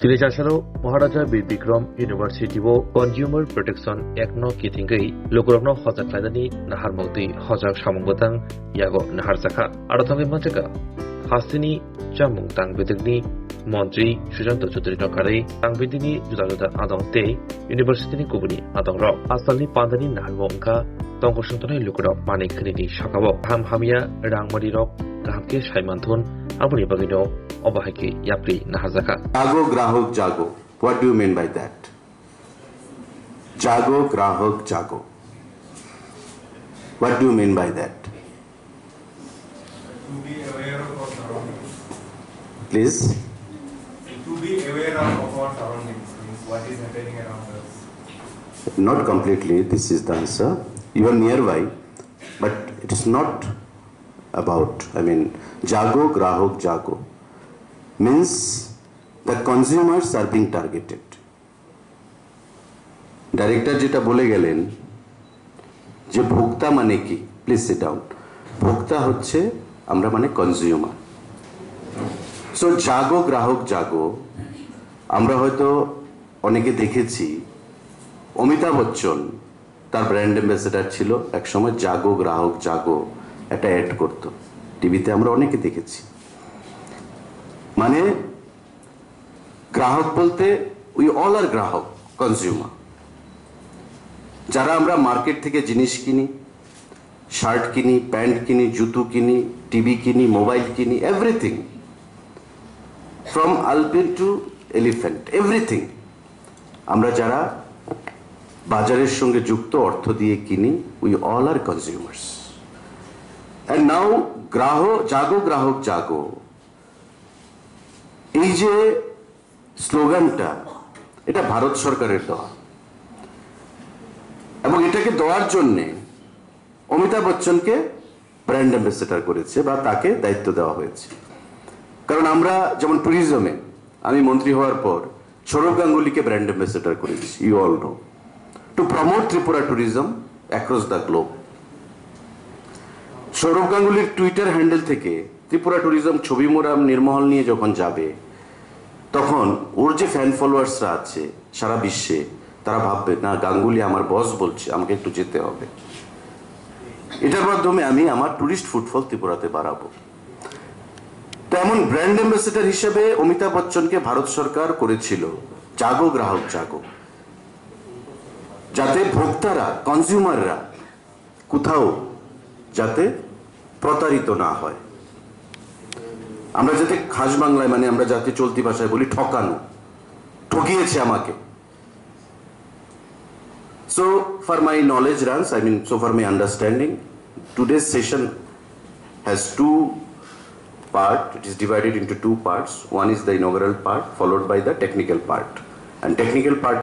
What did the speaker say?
Tilachasaro Maharaja Bir Bikram University wo Consumer Protection Ekno Kitingai Lokorokno Hojak Laidani Nahar Mokti Hojak Samungotang Yago Nahar Jaka Aratongai Manjaka Hasini Jamung Tang Bedegni Montri Sujanto Chaudhary Nokare Tang Bedini Juda Adong Te University ni Kubuni Adong Rok Asalni Pandani Nahar Mongka Tongko Santoni Lukurok Manik Krini Shakabo Hamia Rangmari Rok Gahamke Shaimanthun Abuni Bagino Obahaki Yapri Nahazaka. Jago Grahok Jago. What do you mean by that? Jago Grahok Jago. What do you mean by that? To be aware of our surroundings. Please. To be aware of our surroundings means what is happening around us. Not completely. This is the answer. You are nearby, but it is not about. Jago Grahok Jago means the consumers are being targeted. Director যেটা বলে গেলেন যে ভোক্তা মানে কি, please sit down. ভোক্তা হচ্ছে আমরা মানে কনজিউমার। সো জাগো গ্রাহক জাগো, আমরা হয়তো অনেকে দেখেছি অমিতাভ বচ্চন তার ব্র্যান্ড অ্যাম্বাসেডার ছিল, একসময় জাগো গ্রাহক জাগো একটা অ্যাড করত টিভিতে, আমরা অনেকে দেখেছি। মানে গ্রাহক বলতে উই অল আর গ্রাহক, কনজিউমার। যারা আমরা মার্কেট থেকে জিনিস কিনি, শার্ট কিনি, প্যান্ট কিনি, জুতো কিনি, টিভি কিনি, মোবাইল কিনি, এভরিথিং ফ্রম আলপিন টু এলিফ্যান্ট, এভরিথিং আমরা যারা বাজারের সঙ্গে যুক্ত অর্থ দিয়ে কিনি, we all are consumers. And now জাগো গ্রাহক জাগো, এই যে স্লোগানটা, এটা ভারত সরকারের দেওয়া, এবং এটাকে দেওয়ার জন্যে অমিতাভ বচ্চনকে ব্র্যান্ড অ্যাম্বাসেডার করেছে বা তাকে দায়িত্ব দেওয়া হয়েছে। কারণ আমরা যেমন ট্যুরিজমে, আমি মন্ত্রী হওয়ার পর সৌরভ গাঙ্গুলিকে ব্র্যান্ড অ্যাম্বাসেডার করেছি, you all know, to promote Tripura tourism across the globe. Sourav গাঙ্গুলির টুইটার হ্যান্ডেল থেকে ত্রিপুরা ট্যুরিজম ছবি মোড়াম নির্মহল নিয়ে যখন যাবে, তখন ওর যে ফ্যান ফলোয়ার্সরা আছে সারা বিশ্বে, তারা ভাববে না গাঙ্গুলি আমার বস বলছে, আমাকে একটু যেতে হবে। এটার মাধ্যমে আমি আমার টুরিস্ট ফুটফল ত্রিপুরাতে বাড়াবো। তো এমন ব্র্যান্ড অ্যাম্বাসেডার হিসেবে অমিতাভ বচ্চনকে ভারত সরকার করেছিল জাগো গ্রাহক জাগো, যাতে ভোক্তারা, কনজিউমাররা কোথাও যাতে প্রতারিত না হয়। আমরা যাতে খাস বাংলায়, মানে আমরা যাতে চলতি ভাষায় বলি ঠকানো, ঠকিয়েছে আমাকে। So for my knowledge runs, so for my understanding, today's session has two parts. It is divided into two parts. One is the inaugural part followed by the technical part, and technical part